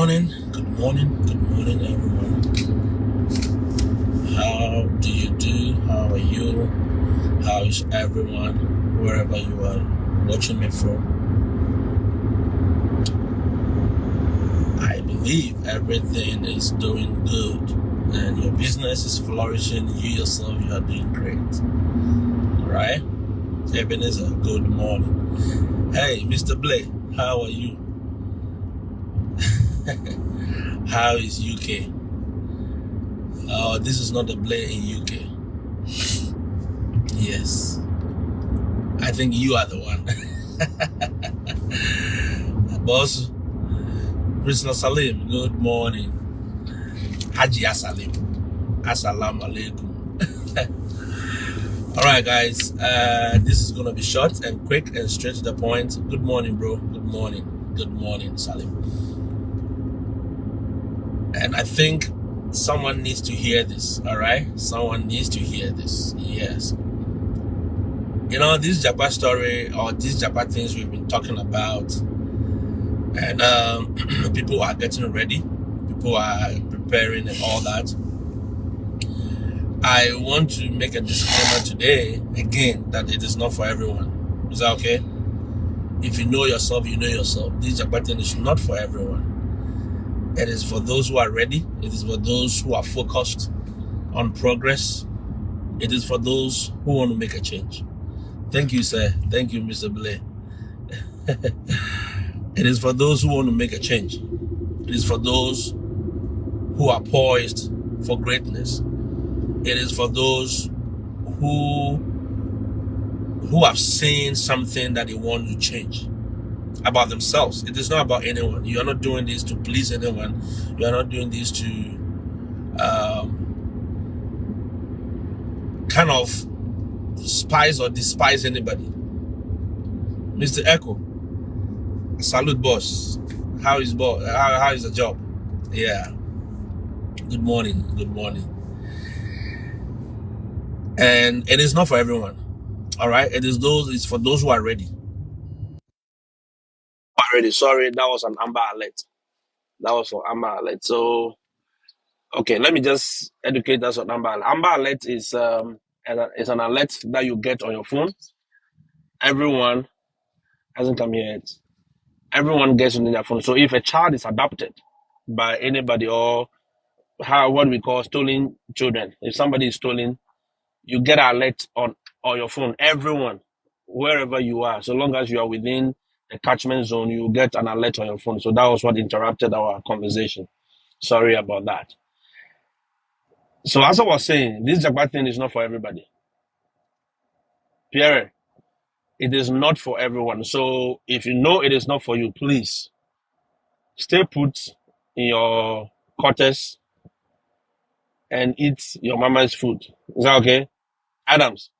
morning, everyone. How do you do? How are you? How is everyone, wherever you are watching me from? I believe everything is doing good and your business is flourishing. You yourself, you are doing great. All right? Ebenezer, good morning. Hey, Mr. Blake, how are you? How is UK? Oh, this is not the Blake in UK. Yes, I think you are the one. Boss, Prisoner Salim, good morning. Haji Asalim, Assalamu alaikum. All right, guys, this is gonna be short and quick and straight to the point. Good morning, bro. Good morning, Salim. And I think someone needs to hear this. All right, someone needs to hear this. Yes. You know, this Japa story or these Japa things we've been talking about, and people are getting ready, people are preparing and all that. I want to make a disclaimer today, again, that it is not for everyone. Is that okay? If you know yourself, you know yourself. This Japa thing is not for everyone. It is for those who are ready. It is for those who are focused on progress. It is for those who want to make a change. Thank you, sir. Thank you, Mr. Blake. It is for those who want to make a change. It is for those who are poised for greatness. It is for those who have seen something that they want to change about themselves. It is not about anyone. You are not doing this to please anyone. You are not doing this to kind of despise or despise anybody. Mr. Echo, salute, boss. How is the job? Yeah. Good morning. And it is not for everyone. All right. It's for those who are ready. Already, sorry, that was an Amber Alert. That was for Amber Alert. So, okay, let me just educate us on Amber Alert. Amber Alert is an alert that you get on your phone. Everyone hasn't come yet. Everyone gets it on their phone. So if a child is adopted by anybody or what we call stolen children, if somebody is stolen, you get an alert on your phone. Everyone, wherever you are, so long as you are within the catchment zone, you get an alert on your phone. So that was what interrupted our conversation. Sorry about that. So as I was saying, this Jagba thing is not for everybody. Pierre, it is not for everyone. So if you know it is not for you, please stay put in your quarters and eat your mama's food. Is that okay? Adams,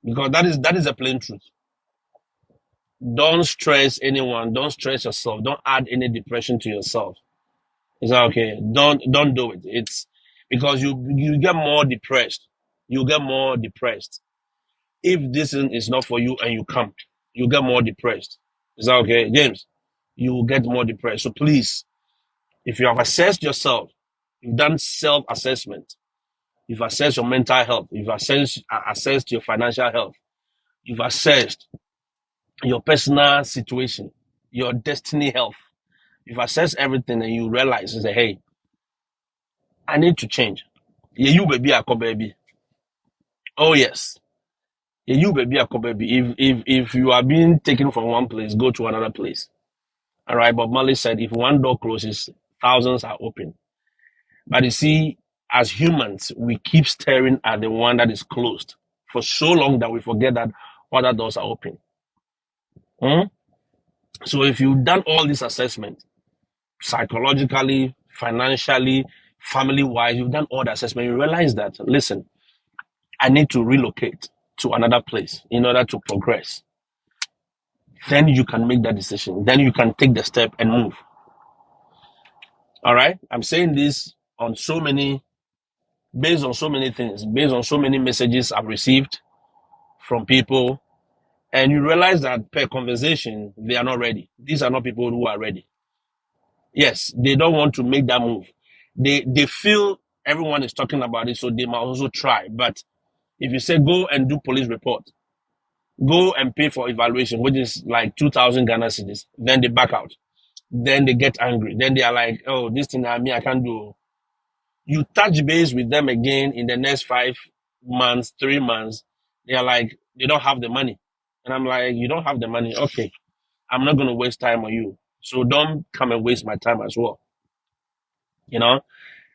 because that is a plain truth. Don't stress anyone. Don't stress yourself. Don't add any depression to yourself. Is that okay? Don't do it. It's because you get more depressed. You get more depressed. If this is not for you and you come, you get more depressed. Is that okay, James? You will get more depressed. So please, if you have assessed yourself, you've done self-assessment, you've assessed your mental health, you've assessed your financial health, you've assessed your personal situation, your destiny health. You've assessed everything and you realize and say, hey, I need to change. Yeah, you baby, I call baby. Oh yes. Yeah, you baby, I call baby. If you are being taken from one place, go to another place. All right. But Marley said, if one door closes, thousands are open. But you see, as humans, we keep staring at the one that is closed for so long that we forget that other doors are open. So if you've done all this assessment, psychologically, financially, family-wise, you've done all the assessment, you realize that, listen, I need to relocate to another place in order to progress. Then you can make that decision. Then you can take the step and move. All right? I'm saying this on based on so many things, based on so many messages I've received from people. And you realize that per conversation, they are not ready. These are not people who are ready. Yes, they don't want to make that move. They feel everyone is talking about it, so they might also try. But if you say go and do police report, go and pay for evaluation, which is like 2,000 Ghana cedis, then they back out. Then they get angry. Then they are like, oh, this thing I can't do. You touch base with them again in the next 5 months, 3 months. They are like, they don't have the money. And I'm like, you don't have the money. Okay, I'm not going to waste time on you. So don't come and waste my time as well. You know,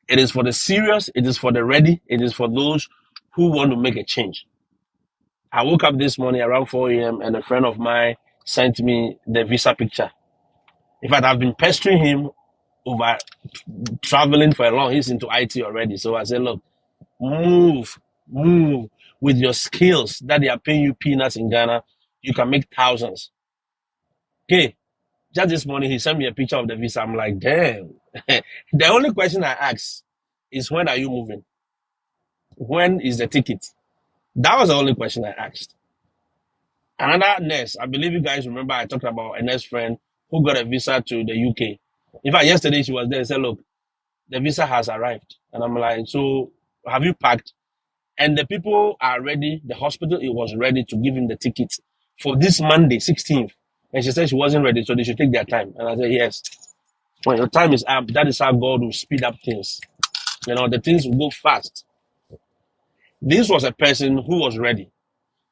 it is for the serious, it is for the ready, it is for those who want to make a change. I woke up this morning around 4 a.m. and a friend of mine sent me the visa picture. In fact, I've been pestering him over traveling for a long. He's into IT already. So I said, look, move, move with your skills that they are paying you peanuts in Ghana. You can make thousands. Okay. Just this morning, he sent me a picture of the visa. I'm like, damn. The only question I ask is, when are you moving? When is the ticket? That was the only question I asked. Another nurse, I believe you guys remember I talked about a nurse friend who got a visa to the UK. In fact, yesterday she was there and said, look, the visa has arrived. And I'm like, so have you packed? And the people are ready. The hospital, it was ready to give him the ticket for this Monday, 16th. And she said she wasn't ready, so they should take their time. And I said, yes. When your time is up, that is how God will speed up things. You know, the things will go fast. This was a person who was ready.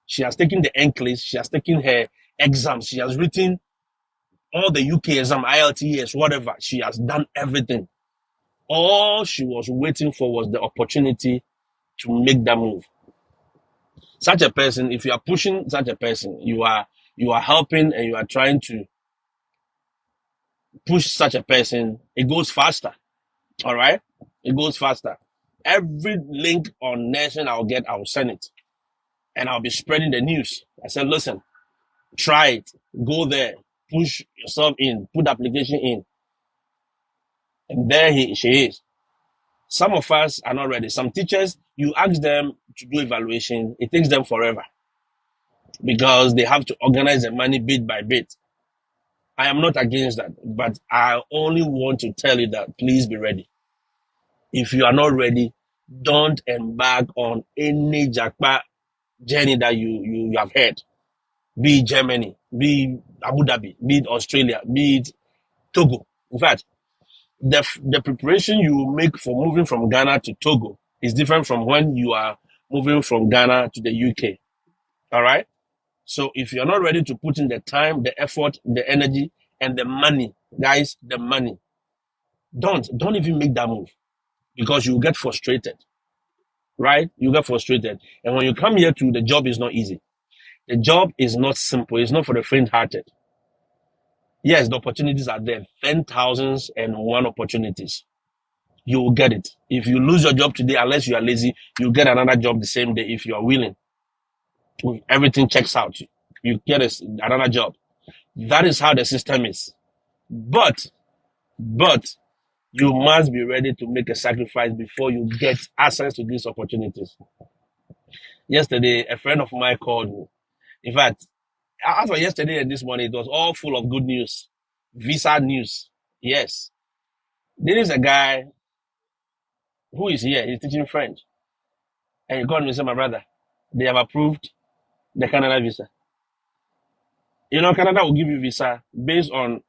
She has taken the NCLEX, she has taken her exams, she has written all the UK exam, IELTS, whatever. She has done everything. All she was waiting for was the opportunity to make that move. Such a person, if you are pushing such a person, you are helping and you are trying to push such a person, it goes faster. All right? It goes faster. Every link on Nation I'll get, I'll send it. And I'll be spreading the news. I said, listen, try it. Go there. Push yourself in. Put the application in. And there she is. Some of us are not ready. Some teachers, you ask them to do evaluation, it takes them forever because they have to organize the money bit by bit. I am not against that, but I only want to tell you that please be ready. If you are not ready, don't embark on any jackpot journey that you have had. Be it Germany, be it Abu Dhabi, be it Australia, be it Togo. In fact, the preparation you make for moving from Ghana to Togo is different from when you are moving from Ghana to the UK. All right. So if you're not ready to put in the time, the effort, the energy, and the money, guys, the money, don't even make that move because you get frustrated. Right? You get frustrated. And when you come here to the job is not easy. The job is not simple. It's not for the faint-hearted. Yes, the opportunities are there. 10,001 opportunities. You will get it. If you lose your job today, unless you are lazy, you'll get another job the same day if you are willing. If everything checks out, you get another job. That is how the system is. But you must be ready to make a sacrifice before you get access to these opportunities. Yesterday, a friend of mine called me. In fact, as for yesterday and this morning, it was all full of good news. Visa news. Yes. There is a guy who is here. He's teaching French. And he called me and said, my brother, they have approved the Canada visa. You know, Canada will give you visa based on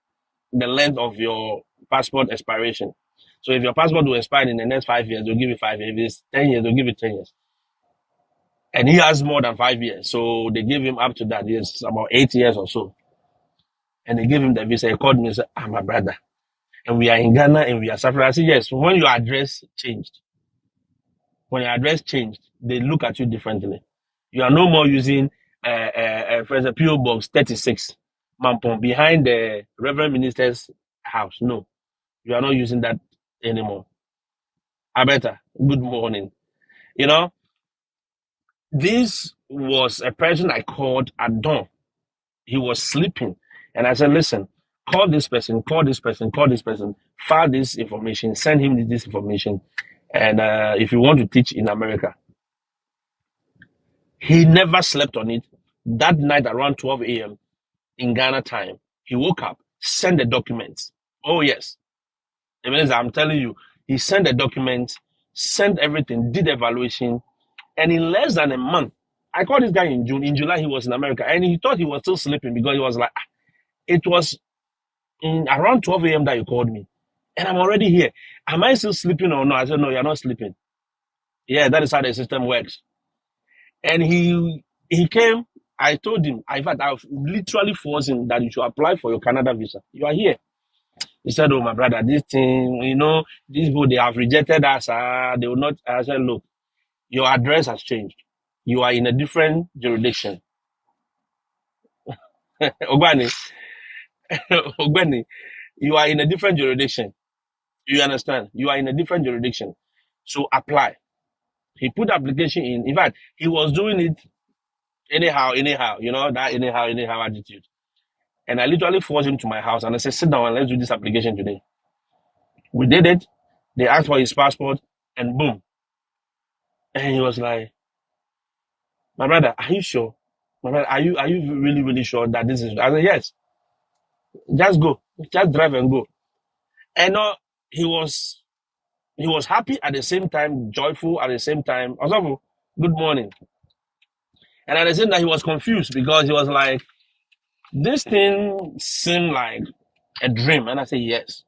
the length of your passport expiration. So if your passport will expire in the next 5 years, they'll give you 5 years. If it's 10 years, they'll give you 10 years. And he has more than 5 years. So they give him up to that. It's about 8 years or so. And they gave him the visa. He called me and said, my brother. And we are in Ghana and we are suffering. I said, yes, when your address changed, they look at you differently. You are no more using, for example, PO Box 36, Mampong, behind the Reverend Minister's house. No, you are not using that anymore. Abeta, good morning. You know, this was a person I called at dawn. He was sleeping. And I said, listen, call this person, call this person, call this person, file this information, send him this information. And if you want to teach in America, he never slept on it. That night around 12 a.m. in Ghana time, he woke up, sent the documents. Oh, yes. It means I'm telling you, he sent the document, sent everything, did evaluation, and in less than a month, I called this guy in June. In July, he was in America, and he thought he was still sleeping because he was like, "Ah, it was in around 12 a.m. that you called me, and I'm already here. Am I still sleeping or no?" I said, "No, you're not sleeping." Yeah, that is how the system works. And he came. I told him, in fact, I've literally forced him that you should apply for your Canada visa. You are here. He said, "Oh, my brother, this thing, these people, they have rejected us. They will not." I said, "Look, your address has changed. You are in a different jurisdiction." Ogbani, Ogbani, you are in a different jurisdiction. You understand? You are in a different jurisdiction. So apply. He put the application in. In fact, he was doing it anyhow, anyhow, that anyhow, anyhow attitude. And I literally forced him to my house and I said, "Sit down and let's do this application today." We did it. They asked for his passport and boom. And he was like, "My brother, are you sure? My brother, are you really, really sure that this is?" I said, "Yes, just go. Just drive and go." And he was happy at the same time, joyful at the same time. Also, good morning. And at the same time, he was confused because he was like, this thing seemed like a dream. And I said, yes.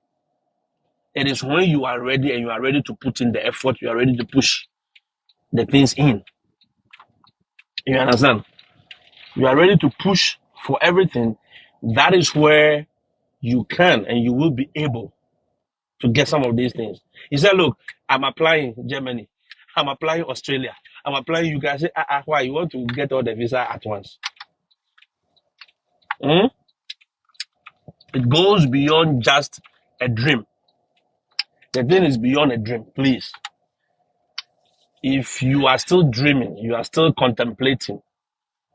It is when you are ready and you are ready to put in the effort, you are ready to push the things in. You understand? You are ready to push for everything. That is where you can and you will be able to get some of these things. He said, "Look, I'm applying Germany. I'm applying Australia. I'm applying you guys." Say, why? You want to get all the visa at once? Hmm? It goes beyond just a dream. The thing is beyond a dream. Please, if you are still dreaming, you are still contemplating,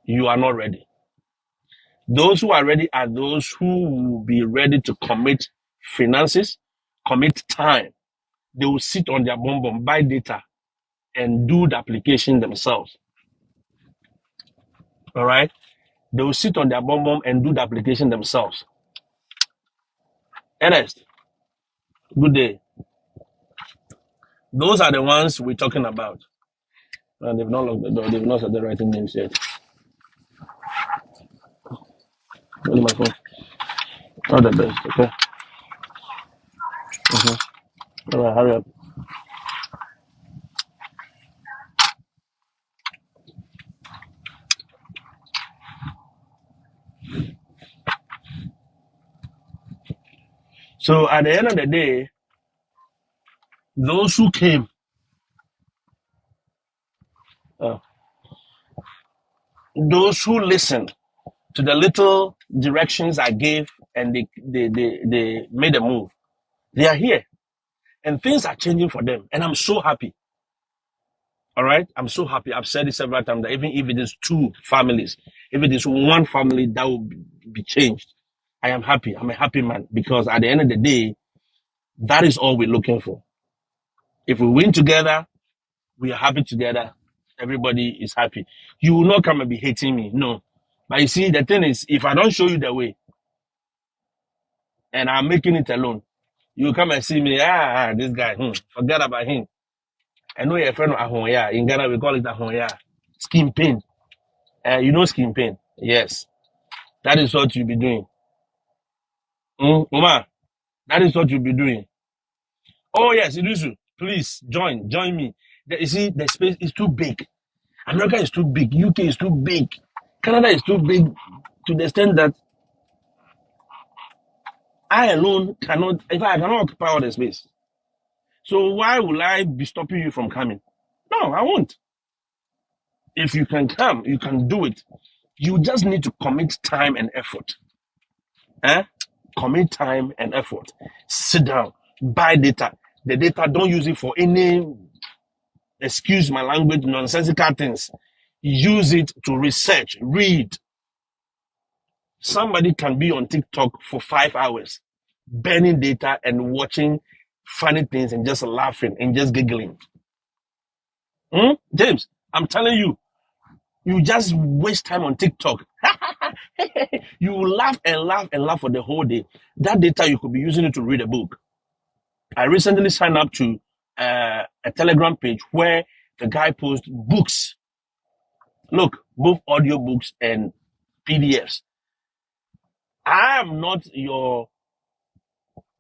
you are not ready. Those who are ready are those who will be ready to commit finances, commit time. They will sit on their bum, buy data, and do the application themselves. All right? They will sit on their bum and do the application themselves. Ernest, good day. Those are the ones we're talking about. And they've not locked the door. They've not started writing names yet. Where's my phone? Not the best. Okay. All right, hurry up. So at the end of the day, those who came, uh, those who listened to the little directions I gave and they made a move, they are here. And things are changing for them. And I'm so happy. All right? I'm so happy. I've said it several times that even if it is two families, if it is one family that will be changed, I am happy. I'm a happy man because at the end of the day, that is all we're looking for. If we win together, we are happy together. Everybody is happy. You will not come and be hating me. No. But you see, the thing is, if I don't show you the way and I'm making it alone, you will come and see me, this guy, forget about him. I know your friend of Ahoya. In Ghana, we call it Ahoya. Skin pain. You know skin pain. Yes. That is what you'll be doing. Uma, that is what you'll be doing. Oh, yes, Ilusu, please join me. You see, the space is too big. America is too big. UK is too big. Canada is too big to the extent that I alone cannot, if I cannot occupy all the space. So why will I be stopping you from coming? No, I won't. If you can come, you can do it. You just need to commit time and effort. Eh? Commit time and effort. Sit down, buy data. The data, don't use it for any, excuse my language, nonsensical things. Use it to research, read. Somebody can be on TikTok for 5 hours, burning data and watching funny things and just laughing and just giggling. James, I'm telling you, you just waste time on TikTok. You will laugh and laugh and laugh for the whole day. That data, you could be using it to read a book. I recently signed up to a Telegram page where the guy posts books. Look, both audiobooks and PDFs. I am not your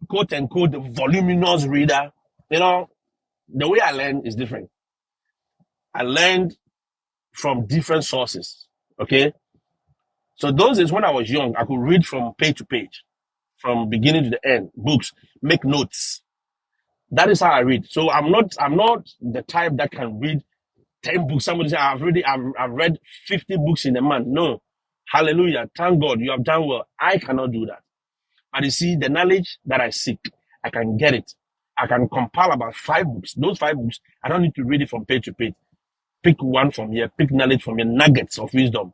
quote unquote voluminous reader. You know, the way I learn is different. I learned from different sources. Okay. So those is when I was young, I could read from page to page, from beginning to the end, books, make notes. That is how I read. So I'm not the type that can read 10 books. Somebody say I've read 50 books in a month. No. Hallelujah. Thank God you have done well. I cannot do that. But you see, the knowledge that I seek, I can get it. I can compile about 5 books. Those 5 books, I don't need to read it from page to page. Pick one from here, pick knowledge from here, nuggets of wisdom,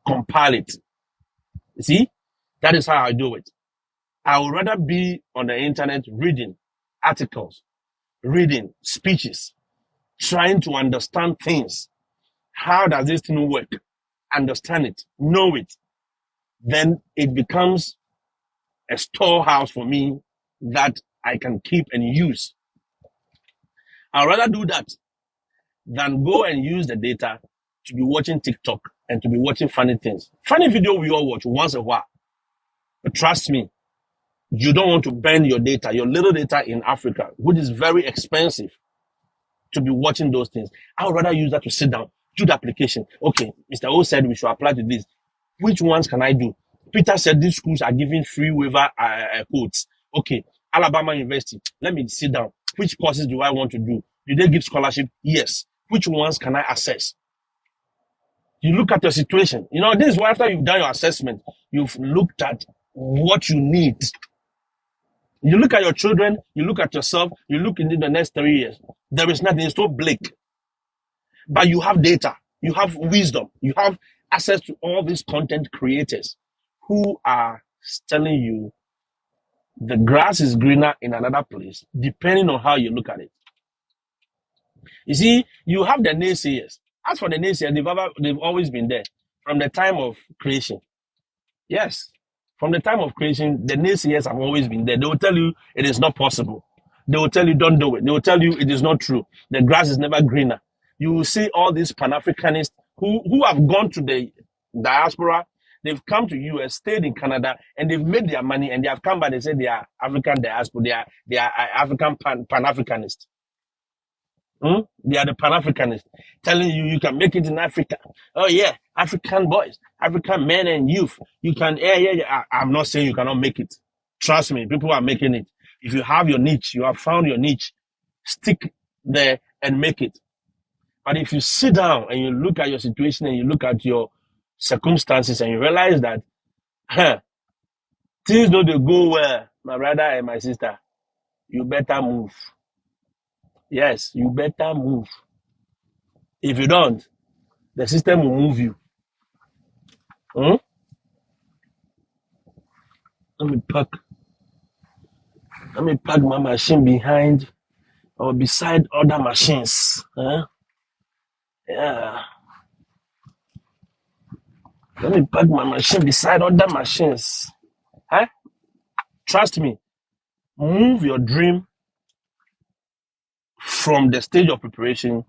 compile it. You see, that is how I do it. I would rather be on the internet reading articles, reading speeches, trying to understand things. How does this thing work? Understand it, know it. Then it becomes a storehouse for me that I can keep and use. I'd rather do that than go and use the data to be watching TikTok and to be watching funny things. Funny video we all watch once in a while. But trust me, you don't want to burn your data, your little data in Africa, which is very expensive, to be watching those things. I would rather use that to sit down, do the application. Okay, Mr. O said we should apply to this. Which ones can I do? Peter said these schools are giving free waiver codes. Okay, Alabama University, let me sit down. Which courses do I want to do? Do they give scholarship? Yes. Which ones can I access? You look at your situation. You know, this is why after you've done your assessment, you've looked at what you need. You look at your children, you look at yourself, you look into the next 3 years. There is nothing, it's so bleak. But you have data, you have wisdom, you have access to all these content creators who are telling you the grass is greener in another place, depending on how you look at it. You see, you have the naysayers. As for the naysayers, they've always been there from the time of creation. Yes, from the time of creation, the naysayers have always been there. They will tell you it is not possible. They will tell you don't do it. They will tell you it is not true. The grass is never greener. You will see all these Pan-Africanists who have gone to the diaspora. They've come to US, stayed in Canada, and they've made their money, and they have come back and say they are African diaspora. They are African Pan-Africanists. They are the Pan-Africanists telling you you can make it in Africa. Oh yeah, African boys, African men and youth. You can, yeah. I'm not saying you cannot make it. Trust me, people are making it. If you have your niche, you have found your niche, stick there and make it. But if you sit down and you look at your situation and you look at your circumstances and you realize that things don't go well, my brother and my sister, you better move. Yes, you better move. If you don't, the system will move you. Hmm? Let me park my machine behind or beside other machines. Huh? Yeah. Let me park my machine beside other machines. Huh? Trust me, move your dream from the stage of preparation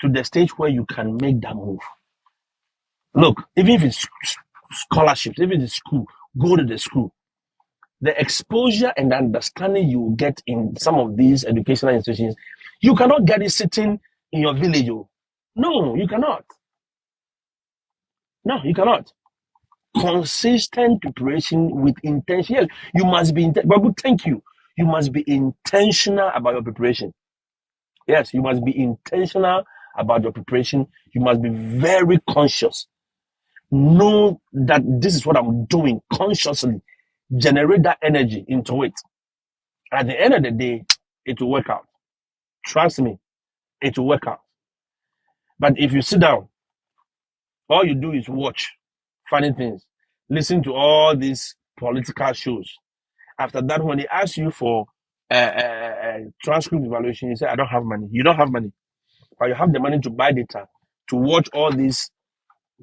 to the stage where you can make that move. Look, even if it's scholarships, even if it's school, go to the school. The exposure and understanding you will get in some of these educational institutions, you cannot get it sitting in your village. No, you cannot. No, you cannot. Consistent preparation with intention. Yes, you must be, but good, thank you. You must be intentional about your preparation. Yes, you must be intentional about your preparation. You must be very conscious. Know that this is what I'm doing consciously. Generate that energy into it. At the end of the day, it will work out. Trust me, it will work out. But if you sit down, all you do is watch funny things, listen to all these political shows. After that, when they ask you for a transcript evaluation, you say, I don't have money. You don't have money, but you have the money to buy data, to watch all these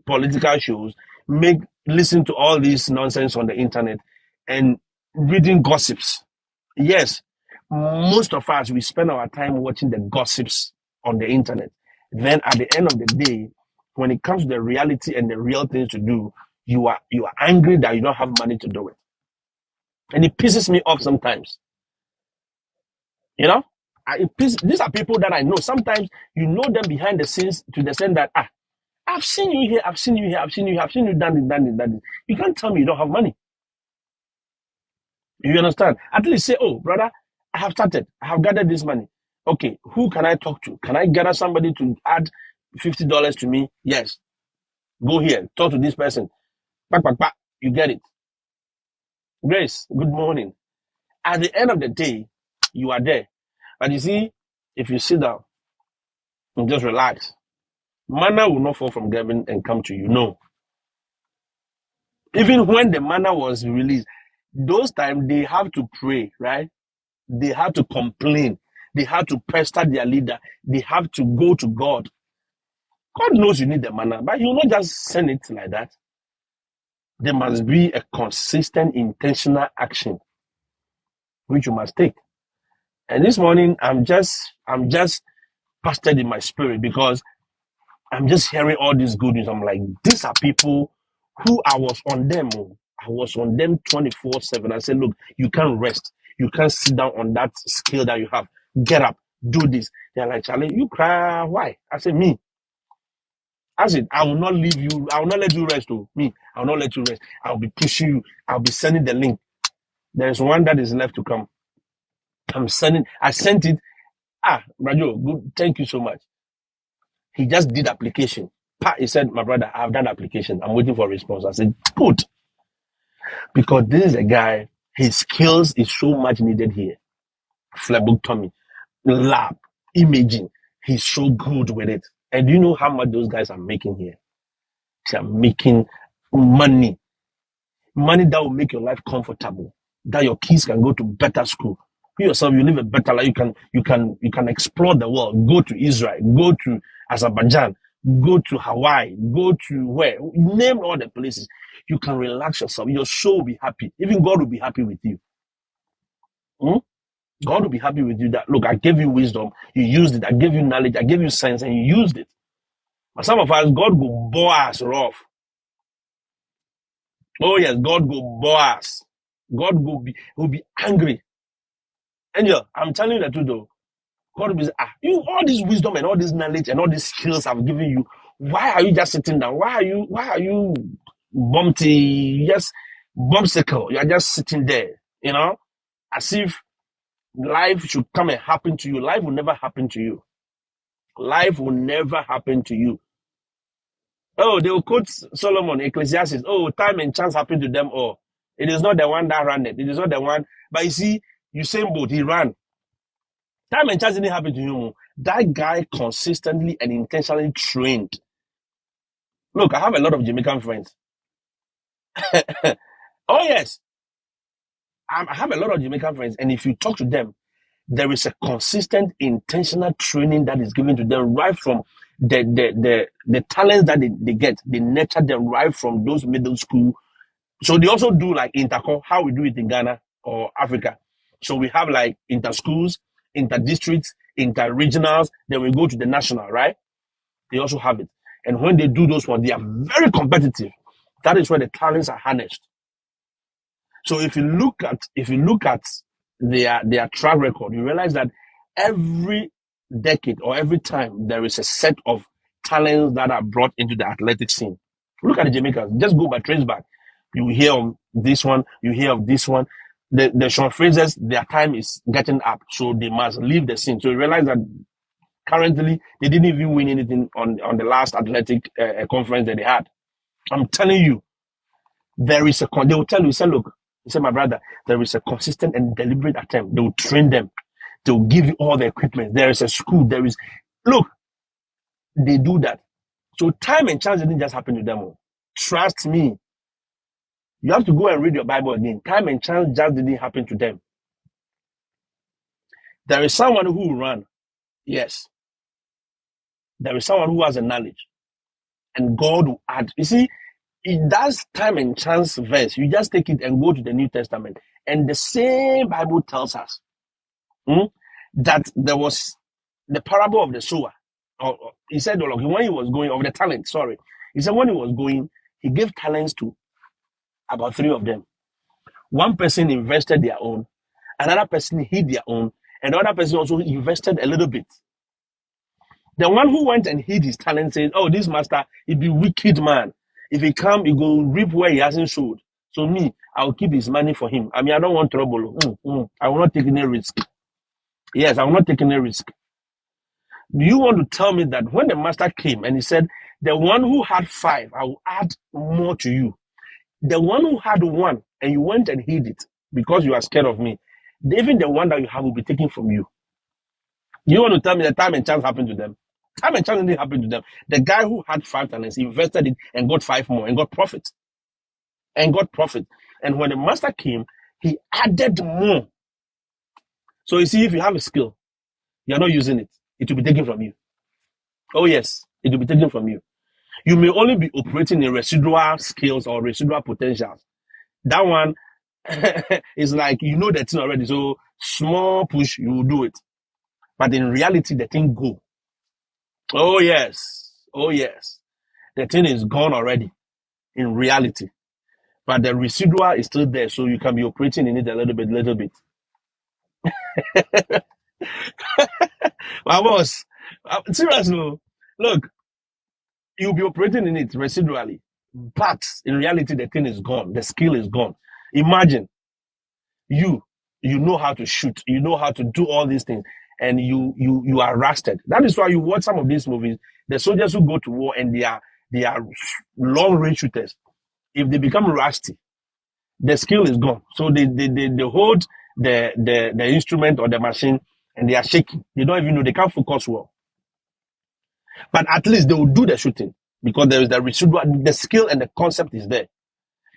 political shows, listen to all this nonsense on the internet, and reading gossips. Yes, Most of us, we spend our time watching the gossips on the internet. Then at the end of the day, when it comes to the reality and the real things to do, you are angry that you don't have money to do it. And it pisses me off sometimes. You know? These are people that I know. Sometimes you know them behind the scenes to the extent that I've seen you here, I've seen you here, I've seen you here, I've seen you done it, done it, done it. You can't tell me you don't have money. You understand? At least say, oh, brother, I have started. I have gathered this money. Okay, who can I talk to? Can I gather somebody to add $50 to me? Yes. Go here, talk to this person. Back, back, back. You get it. Grace, good morning. At the end of the day, you are there. But you see, if you sit down and just relax, manna will not fall from heaven and come to you. No. Even when the manna was released, those times they have to pray, right? They have to complain. They have to pester their leader. They have to go to God. God knows you need the manna, but He will not just send it like that. There must be a consistent, intentional action which you must take. And this morning, I'm just pastored in my spirit because I'm just hearing all this good news. I'm like, these are people who I was on them. I was on them 24/7. I said, look, you can't rest. You can't sit down on that skill that you have. Get up, do this. They're like, Charlie, you cry. Why? I said, me. I said, I will not leave you. I will not let you rest. Oh, me. I will not let you rest. I'll be pushing you. I'll be sending the link. There's one that is left to come. I sent it. Rajo, good. Thank you so much. He just did application. He said, my brother, I've done application. I'm waiting for a response. I said, good. Because this is a guy, his skills is so much needed here. Phlebotomy, lab, imaging. He's so good with it. And do you know how much those guys are making here? They are making money. Money that will make your life comfortable. That your kids can go to better school. You yourself, you live a better life. You can explore the world. Go to Israel. Go to Azerbaijan. Go to Hawaii. Go to where? Name all the places. You can relax yourself. Your soul will be happy. Even God will be happy with you. God will be happy with you that, look, I gave you wisdom. You used it. I gave you knowledge. I gave you sense and you used it. But some of us, God will bore us rough. Oh yes, God will bore us. God will be angry. Angel, I'm telling you the truth though. God will be you all this wisdom and all this knowledge and all these skills I've given you. Why are you just sitting down? Why are you bumpty? Yes, bumsicle. You are just sitting there, as if life should come and happen to you. Life will never happen to you. Life will never happen to you. Oh, they will quote Solomon, Ecclesiastes. Oh, time and chance happen to them all. It is not the one that ran it. It is not the one. But you see, Usain Bolt, he ran. Time and chance didn't happen to him. That guy consistently and intentionally trained. Look, I have a lot of Jamaican friends. Oh, yes. I have a lot of Jamaican friends. And if you talk to them, there is a consistent, intentional training that is given to them right from the talents that they get. They nurture them right from those middle school. So they also do like interco, how we do it in Ghana or Africa. So we have like inter schools, inter districts, inter regionals. Then we go to the national, right? They also have it. And when they do those ones, they are very competitive. That is where the talents are harnessed. So if you look at their track record, you realize that every decade or every time there is a set of talents that are brought into the athletic scene. Look at the Jamaicans. Just go by trace back. You hear of this one, you hear of this one. The Sean Frasers, their time is getting up, so they must leave the scene. So you realize that currently they didn't even win anything on the last athletic conference that they had. I'm telling you, they will tell you, say, look, you say, my brother, there is a consistent and deliberate attempt. They will train them. They will give you all the equipment. There is a school. Look, they do that. So time and chance didn't just happen to them. Trust me. You have to go and read your Bible again. Time and chance just didn't happen to them. There is someone who will run. Yes. There is someone who has a knowledge. And God will add. You see, it does time and chance verse. You just take it and go to the New Testament. And the same Bible tells us Hmm? That there was the parable of the sower. He said, oh, look, when he was going, of the talent, sorry. He said, when he was going, he gave talents to about three of them. One person invested their own, another person hid their own, and the other person also invested a little bit. The one who went and hid his talent said, oh, this master, he be wicked man. If he come, he go reap where he hasn't sowed. So me, I'll keep his money for him. I mean, I don't want trouble. I will not take any risk. Yes, I will not take any risk. Do you want to tell me that when the master came and he said, the one who had 5, I will add more to you. The one who had 1 and you went and hid it because you are scared of me, even the one that you have will be taken from you. You want to tell me that time and chance happened to them? Time and chance didn't happen to them. The guy who had 5 talents invested it and got 5 more and got profit. And got profit. And when the master came, he added more. So you see, if you have a skill, you're not using it, it will be taken from you. Oh yes, it will be taken from you. You may only be operating in residual skills or residual potentials. That one is like, you know the thing already. So small push, you will do it. But in reality, the thing go. Oh yes. Oh yes. The thing is gone already in reality. But the residual is still there. So you can be operating in it a little bit. My boss, seriously, look, you'll be operating in it residually. But in reality, the thing is gone. The skill is gone. Imagine you know how to shoot, you know how to do all these things, and you are rusted. That is why you watch some of these movies. The soldiers who go to war and they are long range shooters. If they become rusty, the skill is gone. So they hold the instrument or the machine and they are shaking. They don't even know, they can't focus well. But at least they will do the shooting because there is the residual, the skill and the concept is there.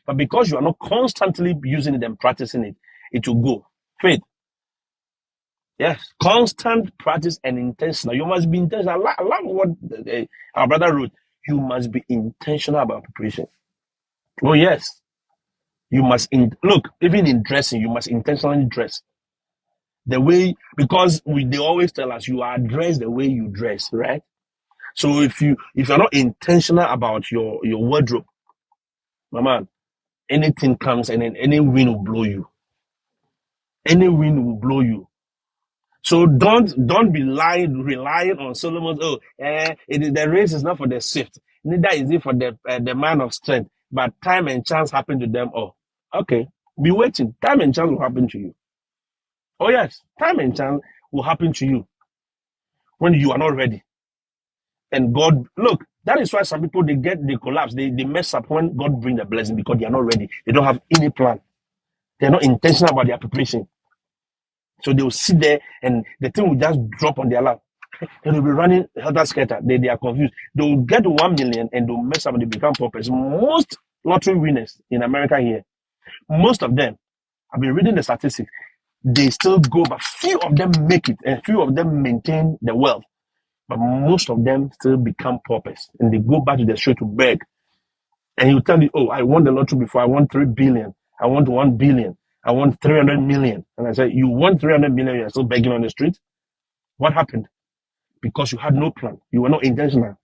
But because you are not constantly using it and practicing it, it will go. Faith. Yes. Constant practice and intentional. You must be intentional. I love what our brother wrote. You must be intentional about preparation. Oh, yes. You must, look, even in dressing, you must intentionally dress. The way, because they always tell us you are dressed the way you dress, right? So if you're not intentional about your wardrobe, my man, anything comes and then any wind will blow you. Any wind will blow you. So don't be relying on Solomon's. The race is not for the swift, neither is it for the man of strength. But time and chance happen to them all. Okay, be waiting. Time and chance will happen to you. Oh yes, time and chance will happen to you when you are not ready. And God, look, that is why some people they collapse, they mess up when God bring the blessing because they are not ready. They don't have any plan. They're not intentional about their preparation. So they will sit there and the thing will just drop on their lap. And they'll be running helter skelter. They are confused. They will get to 1 million and they'll mess up and they become paupers. Most lottery winners in America here, most of them, I've been reading the statistics, they still go, but few of them make it and few of them maintain the wealth. But most of them still become paupers and they go back to the street to beg. And he'll tell you, oh, I won the lottery before. I won 3 billion. I want 1 billion. I want 300 million. And I said, you want 300 million, you're still begging on the street? What happened? Because you had no plan. You were not intentional.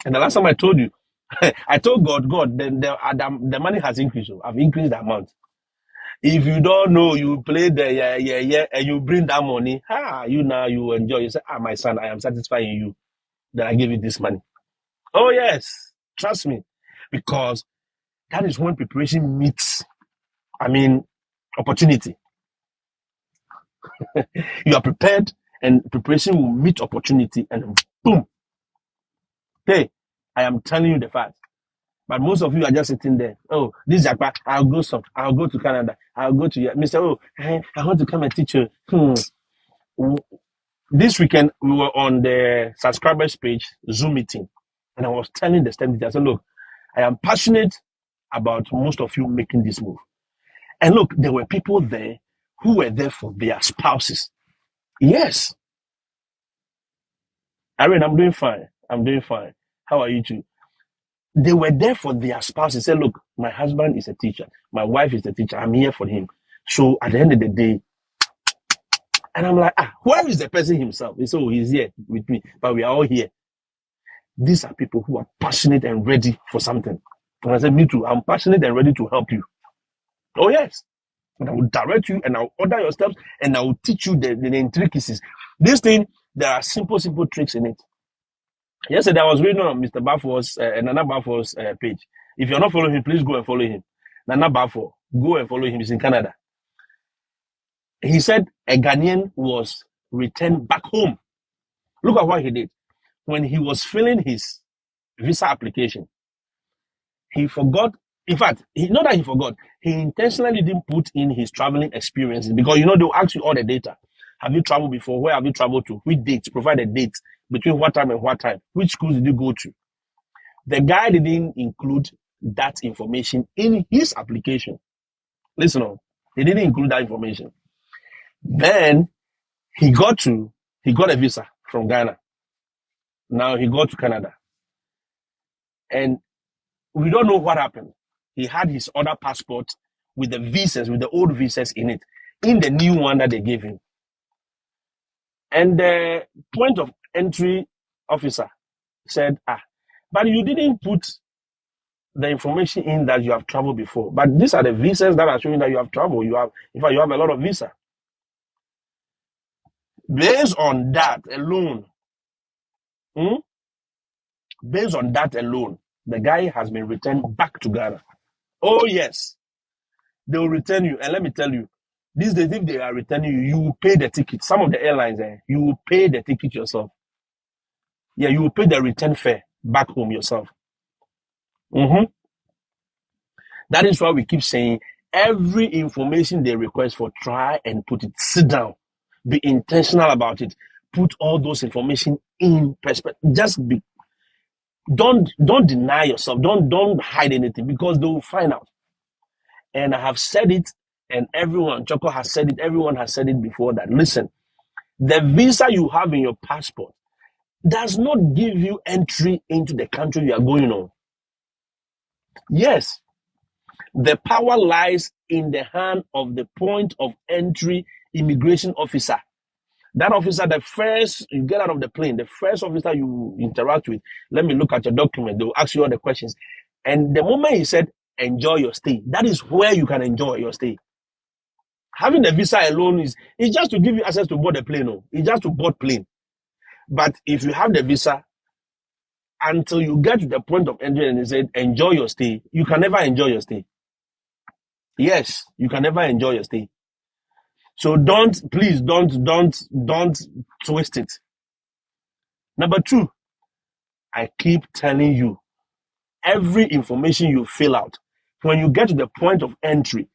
And the last time I told you, I told God, the money has increased. So I've increased the amount. If you don't know, you play the and you bring that money. You now you enjoy. You say, my son, I am satisfied in you that I give you this money. Oh yes, trust me, because that is when preparation meets. Opportunity. You are prepared, and preparation will meet opportunity, and boom. Hey, I am telling you the fact. But most of you are just sitting there. Oh, this Japan, I'll go soft. I'll go to Canada. I'll go to Mr. Oh, I want to come and teach you. This weekend, we were on the subscribers page, Zoom meeting. And I was telling the students, I said, look, I am passionate about most of you making this move. And look, there were people there who were there for their spouses. Yes. Irene, I'm doing fine. I'm doing fine. How are you too? They were there for their spouses. Said, look, my husband is a teacher. My wife is a teacher. I'm here for him. So at the end of the day, And I'm like, where is the person himself? He said, oh, he's here with me, but we are all here. These are people who are passionate and ready for something. And I said, me too. I'm passionate and ready to help you. Oh, yes. And I will direct you and I'll order your steps and I will teach you the intricacies. This thing, there are simple tricks in it. Yesterday, I was reading on Mr. Bafo's, Nana Bafo's page. If you're not following him, please go and follow him. Nana Bafo, go and follow him. He's in Canada. He said a Ghanaian was returned back home. Look at what he did. When he was filling his visa application, he forgot. In fact, not that he forgot, he intentionally didn't put in his traveling experiences because they'll ask you all the data. Have you traveled before? Where have you traveled to? Which dates? Provide a date between what time and what time. Which schools did you go to? The guy didn't include that information in his application. Listen on, he didn't include that information. Then he got a visa from Ghana. Now he got to Canada. And we don't know what happened. He had his other passport with the old visas in it, in the new one that they gave him. And the point of entry officer said, but you didn't put the information in that you have traveled before. But these are the visas that are showing that you have traveled. In fact, you have a lot of visa. Based on that alone, the guy has been returned back to Ghana. Oh, yes. They will return you. And let me tell you, these days, if they are returning you, you will pay the ticket. Some of the airlines, you will pay the ticket yourself. Yeah, you will pay the return fare back home yourself. That is why we keep saying every information they request for, try and put it. Sit down. Be intentional about it. Put all those information in perspective. Don't deny yourself. Don't hide anything because they will find out. And I have said it, and Choco has said it, everyone has said it before that. Listen, the visa you have in your passport does not give you entry into the country you are going on. Yes, the power lies in the hand of the point of entry immigration officer. That officer, the first you get out of the plane, the first officer you interact with, let me look at your document, they will ask you all the questions. And the moment he said, enjoy your stay, that is where you can enjoy your stay. Having the visa alone is just to give you access to board the plane. No, it's just to board plane. But if you have the visa, until you get to the point of entry and they said, enjoy your stay, you can never enjoy your stay. Yes, you can never enjoy your stay. So please don't twist it. Number 2, I keep telling you, every information you fill out, when you get to the point of entry,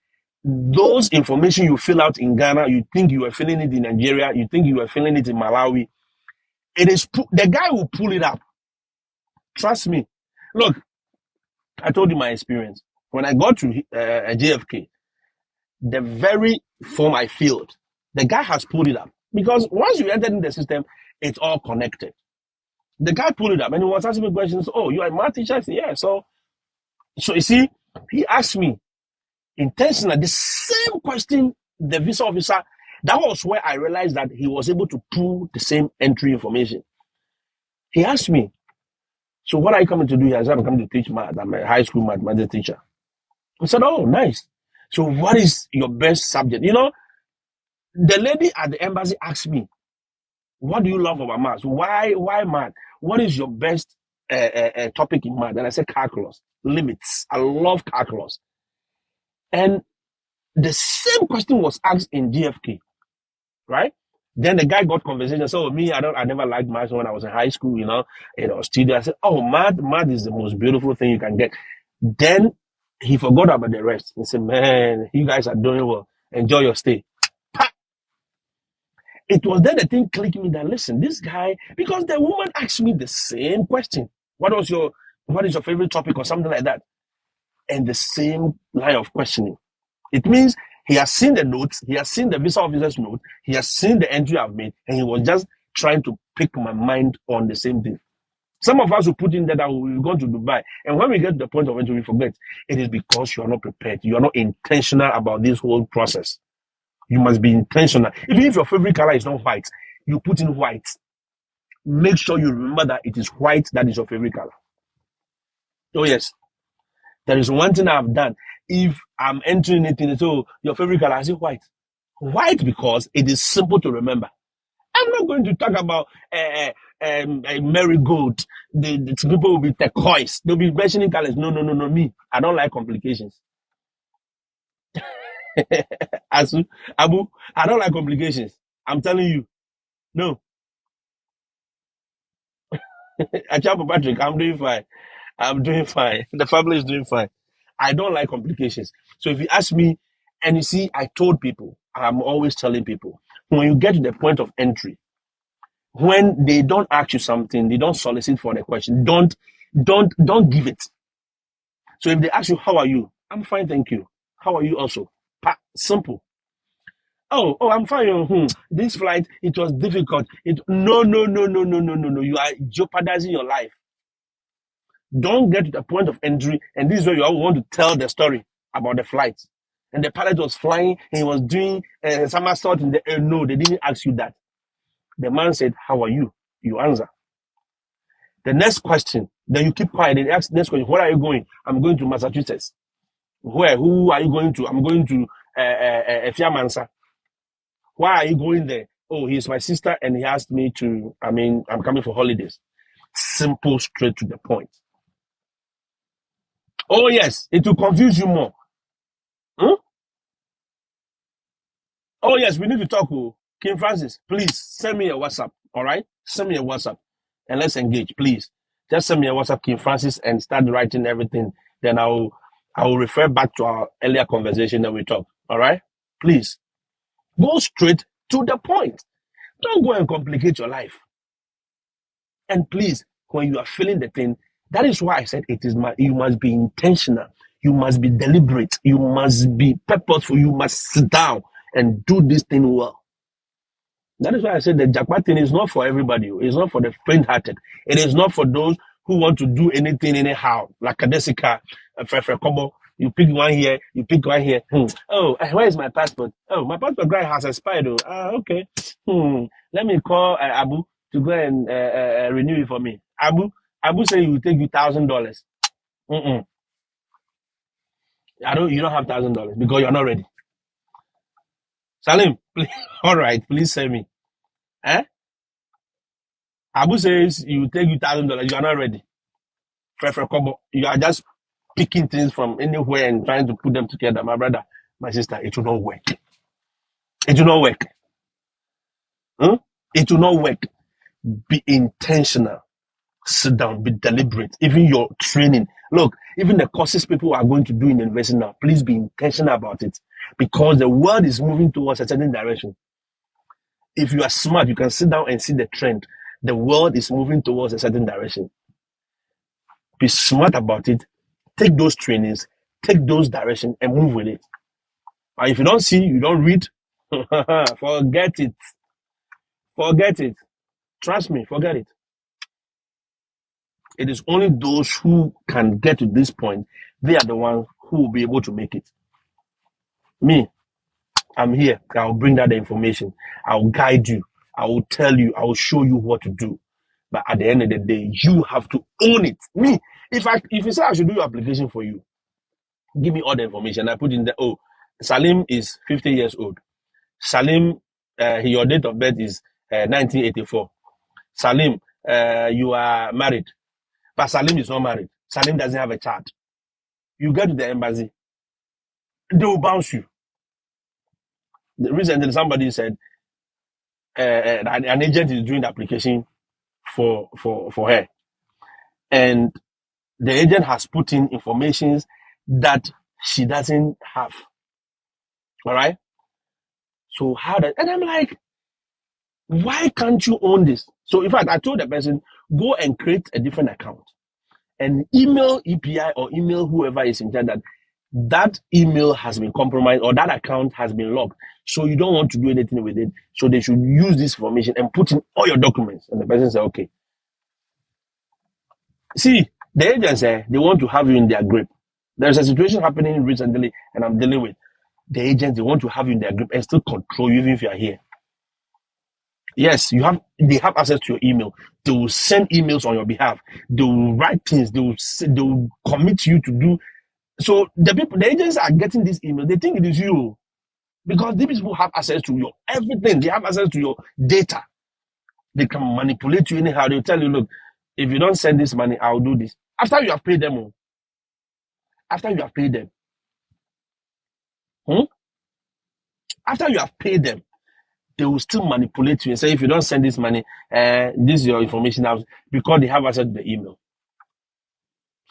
those information you fill out in Ghana, you think you are filling it in Nigeria, you think you are filling it in Malawi, the guy will pull it up. Trust me. Look, I told you my experience. When I got to JFK, the very form I filled, the guy has pulled it up. Because once you enter in the system, it's all connected. The guy pulled it up and he was asking me questions. Oh, you are a math teacher? Yeah. So you see, he asked me intentionally the same question, the visa officer. That was where I realized that he was able to pull the same entry information. He asked me, so what are you coming to do here? I said, I'm coming to teach math. I'm a high school mathematics teacher. I said, oh, nice. So what is your best subject? The lady at the embassy asked me, what do you love about math? Why math? What is your best topic in math? And I said, calculus, limits. I love calculus. And the same question was asked in GFK, right? Then the guy got conversation. So me, I never liked math when I was in high school, studio. I said, oh, math is the most beautiful thing you can get. Then he forgot about the rest. He said, man, you guys are doing well. Enjoy your stay. It was then the thing clicked me that, listen, this guy, because the woman asked me the same question. What is your favorite topic or something like that? And the same line of questioning. It means he has seen the notes, he has seen the visa officer's note, he has seen the entry I've made, and he was just trying to pick my mind on the same thing. Some of us will put in that we're going to Dubai. And when we get to the point of entry, we forget. It is because you are not prepared. You are not intentional about this whole process. You must be intentional. Even if your favorite color is not white, you put in white. Make sure you remember that it is white that is your favorite color. Oh, yes. There is one thing I've done. If I'm entering anything, so your favorite color, I say white. White because it is simple to remember. I'm not going to talk about marigold. The people will be turquoise. They'll be mentioning colors. No, no, no, no. Me, I don't like complications. Asu, Abu, I don't like complications. I'm telling you. No. Achapo Patrick, I'm doing fine. I'm doing fine. The family is doing fine. I don't like complications. So if you ask me, and you see, I told people, I'm always telling people, when you get to the point of entry, when they don't ask you something, they don't solicit for the question, don't give it. So if they ask you, how are you? I'm fine, thank you. How are you also? Simple. Oh, I'm fine. This flight, it was difficult. No, no, no, no, no, no, no, no. You are jeopardizing your life. Don't get to the point of entry, and this is where you all want to tell the story about the flight. And the pilot was flying, and he was doing somersault in the air. No, they didn't ask you that. The man said, how are you? You answer. The next question, then you keep quiet. Then ask the next question, where are you going? I'm going to Massachusetts. Where? Who are you going to? I'm going to Fiamansa. Why are you going there? Oh, he's my sister, and he asked me to, I'm coming for holidays. Simple, straight to the point. Oh, yes, it will confuse you more. Hmm? Oh, yes, we need to talk. King Francis, please send me a WhatsApp. All right? Send me a WhatsApp and let's engage, please. Just send me a WhatsApp, King Francis, and start writing everything. Then I will refer back to our earlier conversation that we talked. All right? Please go straight to the point. Don't go and complicate your life. And please, when you are feeling the thing, that is why I said you must be intentional. You must be deliberate. You must be purposeful. You must sit down and do this thing well. That is why I said the jackpot thing is not for everybody. It's not for the faint-hearted. It is not for those who want to do anything anyhow. Like Kadesika, Fefe Kobo. You pick one here, you pick one here. Oh, where is my passport? Oh, my passport guy has expired. Okay. Let me call Abu to go and renew it for me. Abu said he will take you $1,000. Mm-mm. You don't have $1,000 because you're not ready. Salim, please, all right, please send me. Eh? Abu says you take you $1,000. You are not ready. You are just picking things from anywhere and trying to put them together. My brother, my sister, it will not work. It will not work. It will not work. Be intentional. Sit down. Be deliberate. Even your training. Look, even the courses people are going to do in the university now, please be intentional about it. Because the world is moving towards a certain direction. If you are smart, you can sit down and see the trend. The world is moving towards a certain direction. Be smart about it. Take those trainings, take those directions, and move with it. And if you don't see, you don't read, forget it. Forget it. Trust me, forget it. It is only those who can get to this point, they are the ones who will be able to make it. Me, I'm here. I'll bring that information. I'll guide you. I will tell you. I will show you what to do. But at the end of the day, you have to own it. Me, if you say I should do your application for you, give me all the information. I put in there, oh, Salim is 50 years old. Salim, your date of birth is 1984. Salim, you are married. But Salim is not married. Salim doesn't have a child. You get to the embassy, they will bounce you. Recently, somebody said an agent is doing the application for her. And the agent has put in information that she doesn't have. All right? So and I'm like, why can't you own this? So in fact, I told the person, go and create a different account and email EPI or email whoever is in charge that email has been compromised or that account has been locked. So you don't want to do anything with it. So they should use this information and put in all your documents. And the person said, okay. See, the agents, they want to have you in their grip. There's a situation happening recently and I'm dealing with. the agents, they want to have you in their group and still control you even if you are here. Yes, they have access to your email. They will send emails on your behalf. They will write things. They will commit you to do. So the agents are getting this email. They think it is you because these people have access to your everything. They have access to your data. They can manipulate you anyhow. They'll tell you, look, if you don't send this money, I'll do this. After you have paid them, after you have paid them, hmm? After you have paid them, they will still manipulate you and say, if you don't send this money, this is your information out because they have access to the email.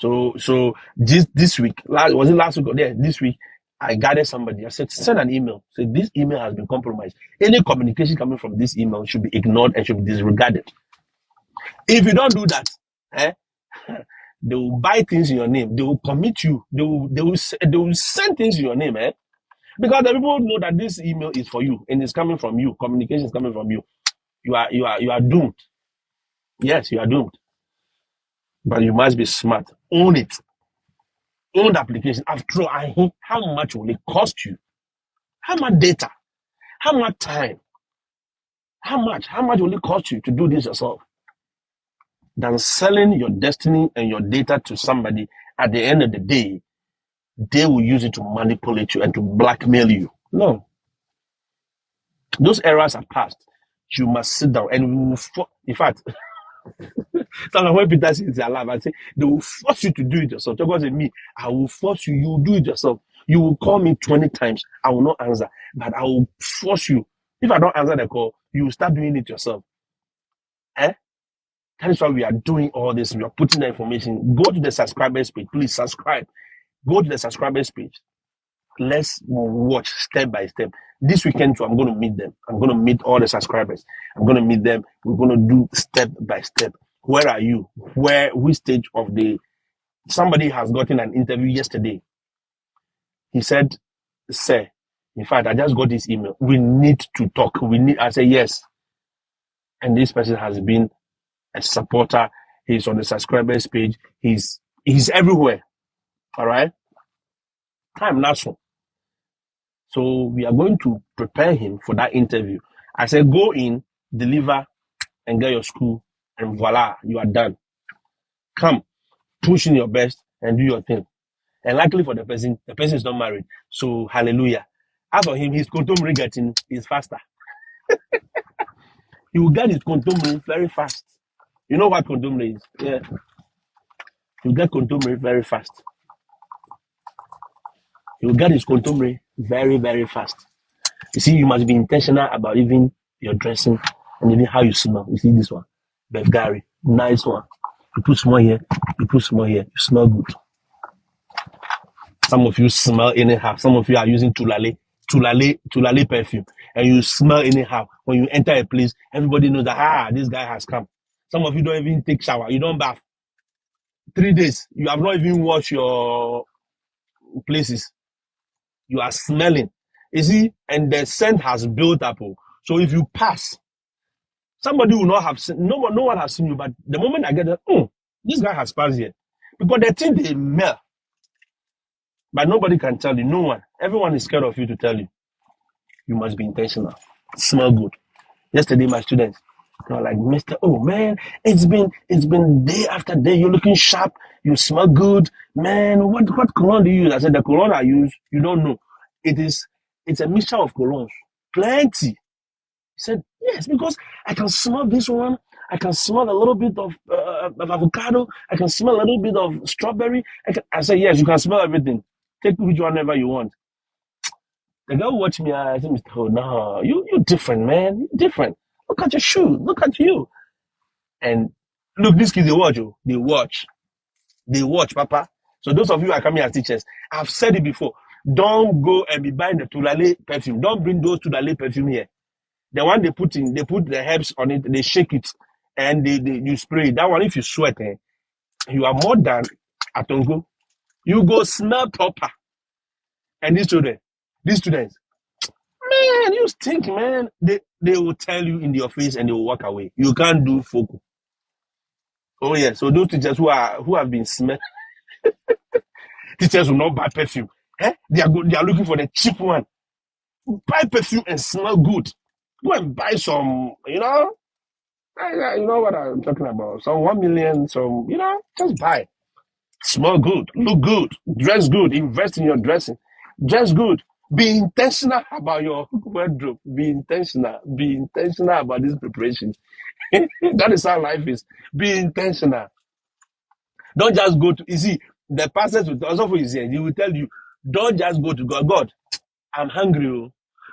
So this week, was it last week or there? This week, I gathered somebody. I said, send an email. Say this email has been compromised. Any communication coming from this email should be ignored and should be disregarded. If you don't do that, they will buy things in your name. They will commit you. They will send things in your name, because the people know that this email is for you and it's coming from you. Communication is coming from you. You are doomed. Yes, you are doomed. But you must be smart. Own it. Own the application. After all, how much will it cost you? How much data? How much time? How much? How much will it cost you to do this yourself? Than selling your destiny and your data to somebody. At the end of the day, they will use it to manipulate you and to blackmail you. No. Those eras are past. You must sit down and we will in fact, sometimes when Peter says alive, I say they will force you to do it yourself. Because in me, I will force you, you will do it yourself. You will call me 20 times, I will not answer, but I will force you. If I don't answer the call, you will start doing it yourself. That is why we are doing all this. We are putting the information. Go to the subscribers page. Please subscribe. Go to the subscribers page. Let's watch step by step. This weekend too, I'm going to meet them. I'm going to meet all the subscribers. I'm going to meet them. We're going to do step by step. Where are you? Which stage of somebody has gotten an interview yesterday. He said, sir, in fact, I just got this email. We need to talk. I say, yes. And this person has been a supporter. He's on the subscribers page. He's everywhere. All right. Time now. So we are going to prepare him for that interview. I said, go in, deliver, and get your school, and voila, you are done. Come, push in your best and do your thing. And luckily for the person is not married. So hallelujah. As for him, his contemporary getting is faster. He will get his contemporary very fast. You know what contemporary is? Yeah. He will get contemporary very fast. He will get his contemporary very, very fast. You see, you must be intentional about even your dressing and even how you smell. You see this one? Bev Gary. Nice one. You put small here, you put small here. You smell good. Some of you smell anyhow. Some of you are using tulale perfume. And you smell anyhow. When you enter a place, everybody knows that, this guy has come. Some of you don't even take shower. You don't bath. 3 days. You have not even washed your places. You are smelling. You see, and the scent has built up. So if you pass, somebody will not have seen, no one has seen you, but the moment I get there, this guy has passed here. Because they think they smell. But nobody can tell you, no one. Everyone is scared of you to tell you. You must be intentional. Smell good. Yesterday, my students, they were like, Mr. Oh man, it's been day after day. You're looking sharp. You smell good. Man, what cologne do you use? I said, the cologne I use, you don't know. It's a mixture of colognes. Plenty. He said, yes, because I can smell this one. I can smell a little bit of avocado. I can smell a little bit of strawberry. I said, yes, you can smell everything. Take which one ever you want. The girl watched me. I said, Mr. Oh, no, you're different, man. You're different. Look at your shoes. Look at you. And look, these kids, they watch. They watch. They watch, Papa. So those of you who are coming as teachers, I've said it before. Don't go and be buying the Tulale perfume. Don't bring those Tulale perfume here. The one they put the herbs on it, they shake it, and you spray it. That one, if you sweat, you are more than Atongo. You go smell proper. And these students, man, you stink, man. They will tell you in your face and they will walk away. You can't do focal. Oh yeah, so those teachers who have been smelled, teachers will not buy perfume. They are good. They are looking for the cheap one. Buy perfume and smell good. Go and buy some, you know what I'm talking about. Some 1 million, some, just buy. Smell good, look good, dress good, invest in your dressing. Dress good. Be intentional about your wardrobe. Be intentional. Be intentional about this preparation. That is how life is. Be intentional. Don't just go to, you see, the pastors will also for you, he will tell you, don't just go to God. God, I'm hungry. Oh.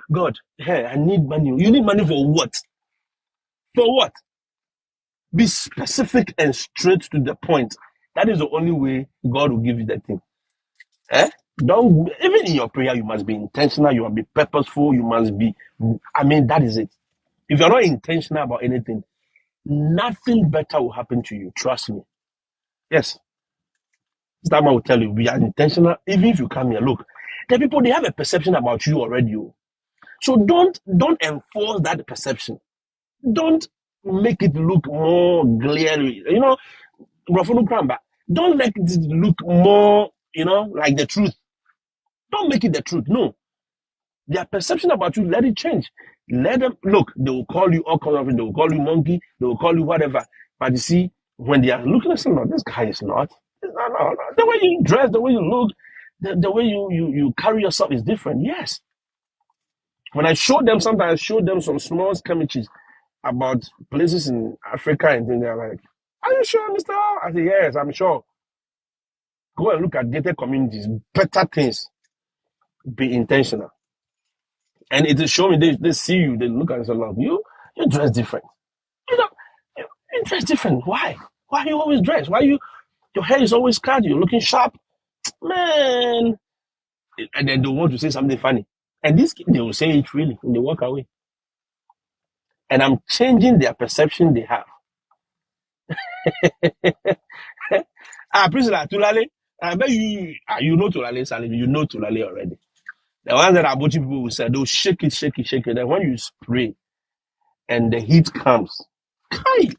God, hey, I need money. You need money for what? For what? Be specific and straight to the point. That is the only way God will give you that thing. Eh? Don't even in your prayer, you must be intentional, you must be purposeful, you must be that is it. If you're not intentional about anything, nothing better will happen to you. Trust me. Yes. This time I will tell you, we are intentional. Even if you come here, look, the people they have a perception about you already. Oh. So don't enforce that perception. Don't make it look more glary. Don't let it look more, like the truth. Don't make it the truth. No. Their perception about you, let it change. Let them look, they will call you all kinds of things. They will call you monkey, they will call you whatever. But you see, when they are looking at something, no, this guy is not. No. The way you dress, the way you look, the way you carry yourself is different. Yes. When I show them sometimes I show them some small skirmishes about places in Africa and then they're like, are you sure, Mr. I say, yes, I'm sure. Go and look at gated communities, better things. Be intentional. And it is showing they see you, they look at you and say, look, you dress different. You know, you dress different. Why? Why you always dress? Why your hair is always cut, you're looking sharp? Man. And then they want to say something funny. And this they will say it really when they walk away. And I'm changing their perception they have. Priscilla, Tulale. I bet you know Tulale, Salim. You know Tulale already. The ones that Abuchi people will say, they'll shake it, shake it, shake it. Then when you spray and the heat comes, kai.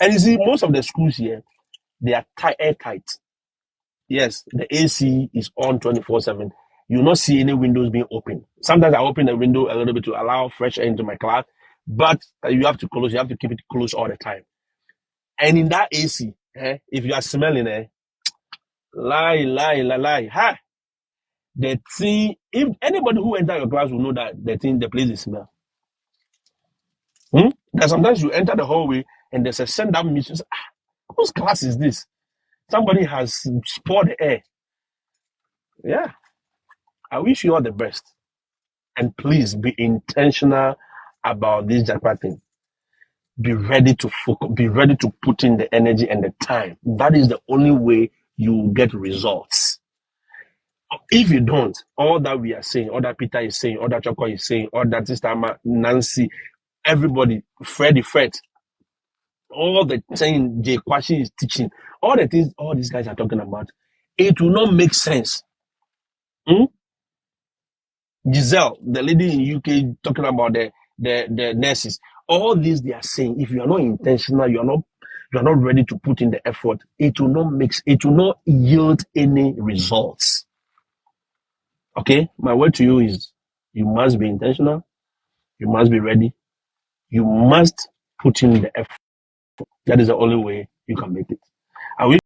And you see, most of the schools here, they are airtight. Yes, the AC is on 24/7. You will not see any windows being open. Sometimes I open the window a little bit to allow fresh air into my class, but you have to close. You have to keep it closed all the time. And in that AC, if you are smelling, lie, ha! The thing. If anybody who enter your class will know that the place is smell. That sometimes you enter the hallway and there's a send down mission. Whose class is this? Somebody has spoiled the air. Yeah. I wish you all the best. And please be intentional about this Japan thing. Be ready to focus, be ready to put in the energy and the time. That is the only way you will get results. If you don't, all that we are saying, all that Peter is saying, all that Choco is saying, all that Sister Nancy, everybody, Fred, all the thing Jay Kwashi is teaching, all the things all these guys are talking about, it will not make sense. Giselle, the lady in UK talking about the nurses, all these they are saying, if you are not intentional, you are not ready to put in the effort, it will not yield any results. Okay, my word to you is you must be intentional, you must be ready, you must put in the effort. That is the only way you can make it. I wish